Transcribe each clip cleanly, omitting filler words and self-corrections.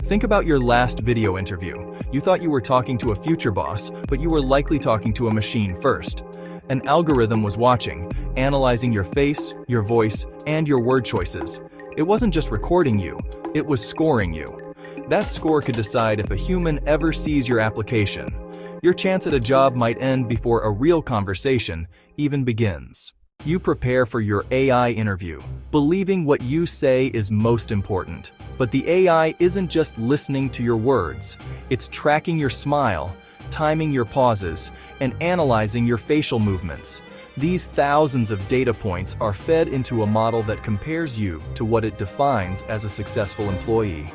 Think about your last video interview. You thought you were talking to a future boss, but you were likely talking to a machine first. An algorithm was watching, analyzing your face, your voice, and your word choices. It wasn't just recording you, it was scoring you. That score could decide if a human ever sees your application. Your chance at a job might end before a real conversation even begins. You prepare for your AI interview, believing what you say is most important. But the AI isn't just listening to your words, it's tracking your smile, timing your pauses, and analyzing your facial movements. These thousands of data points are fed into a model that compares you to what it defines as a successful employee.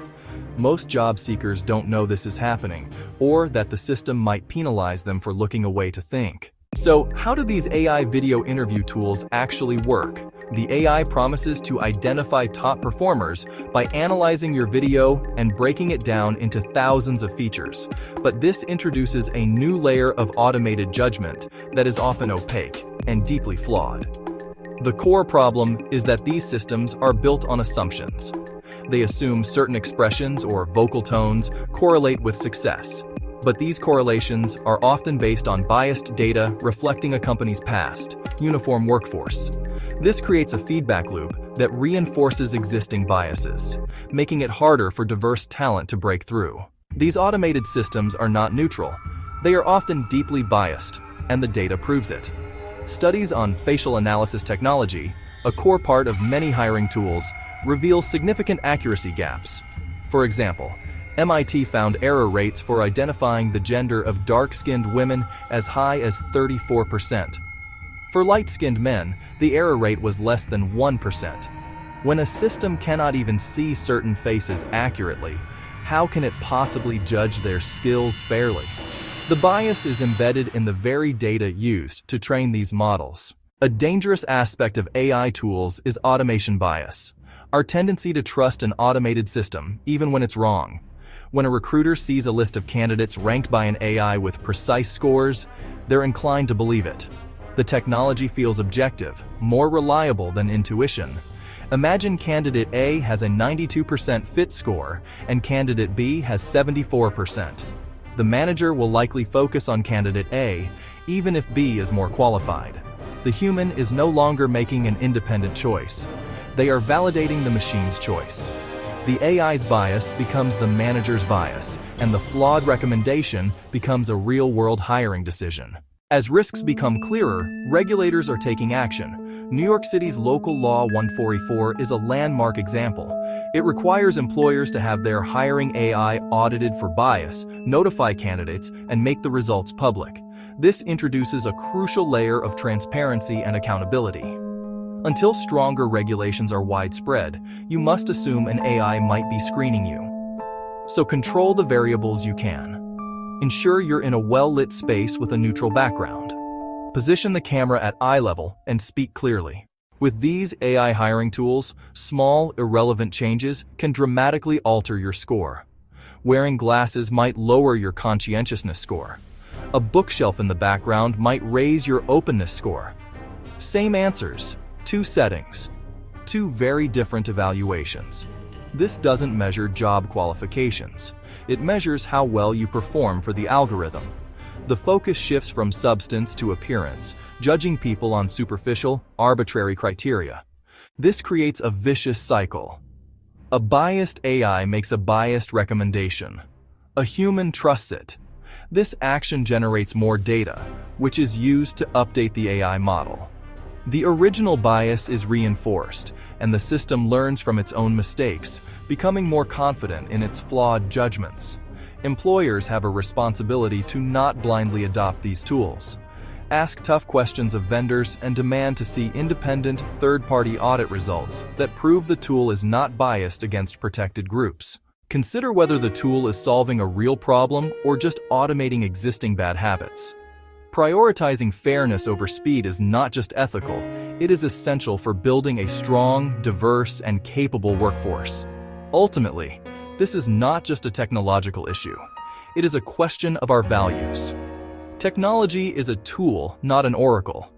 Most job seekers don't know this is happening, or that the system might penalize them for looking away to think. So, how do these AI video interview tools actually work? The AI promises to identify top performers by analyzing your video and breaking it down into thousands of features. But this introduces a new layer of automated judgment that is often opaque and deeply flawed. The core problem is that these systems are built on assumptions. They assume certain expressions or vocal tones correlate with success. But these correlations are often based on biased data reflecting a company's past, uniform workforce. This creates a feedback loop that reinforces existing biases, making it harder for diverse talent to break through. These automated systems are not neutral. They are often deeply biased, and the data proves it. Studies on facial analysis technology, a core part of many hiring tools, reveal significant accuracy gaps. For example, MIT found error rates for identifying the gender of dark-skinned women as high as 34%. For light-skinned men, the error rate was less than 1%. When a system cannot even see certain faces accurately, how can it possibly judge their skills fairly? The bias is embedded in the very data used to train these models. A dangerous aspect of AI tools is automation bias, our tendency to trust an automated system, even when it's wrong. When a recruiter sees a list of candidates ranked by an AI with precise scores, they're inclined to believe it. The technology feels objective, more reliable than intuition. Imagine candidate A has a 92% fit score and candidate B has 74%. The manager will likely focus on candidate A, even if B is more qualified. The human is no longer making an independent choice. They are validating the machine's choice. The AI's bias becomes the manager's bias, and the flawed recommendation becomes a real-world hiring decision. As risks become clearer, regulators are taking action. New York City's Local Law 144 is a landmark example. It requires employers to have their hiring AI audited for bias, notify candidates, and make the results public. This introduces a crucial layer of transparency and accountability. Until stronger regulations are widespread, you must assume an AI might be screening you. So control the variables you can. Ensure you're in a well-lit space with a neutral background. Position the camera at eye level and speak clearly. With these AI hiring tools, small, irrelevant changes can dramatically alter your score. Wearing glasses might lower your conscientiousness score. A bookshelf in the background might raise your openness score. Same answers. Two settings, two very different evaluations. This doesn't measure job qualifications. It measures how well you perform for the algorithm. The focus shifts from substance to appearance, judging people on superficial, arbitrary criteria. This creates a vicious cycle. A biased AI makes a biased recommendation. A human trusts it. This action generates more data, which is used to update the AI model. The original bias is reinforced, and the system learns from its own mistakes, becoming more confident in its flawed judgments. Employers have a responsibility to not blindly adopt these tools. Ask tough questions of vendors and demand to see independent, third-party audit results that prove the tool is not biased against protected groups. Consider whether the tool is solving a real problem or just automating existing bad habits. Prioritizing fairness over speed is not just ethical, it is essential for building a strong, diverse, and capable workforce. Ultimately, this is not just a technological issue. It is a question of our values. Technology is a tool, not an oracle.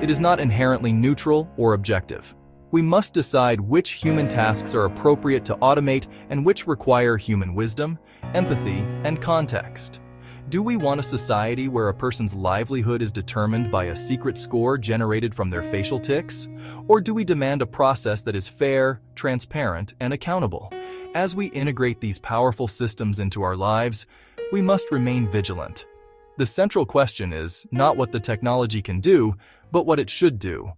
It is not inherently neutral or objective. We must decide which human tasks are appropriate to automate and which require human wisdom, empathy, and context. Do we want a society where a person's livelihood is determined by a secret score generated from their facial tics? Or do we demand a process that is fair, transparent, and accountable? As we integrate these powerful systems into our lives, we must remain vigilant. The central question is not what the technology can do, but what it should do.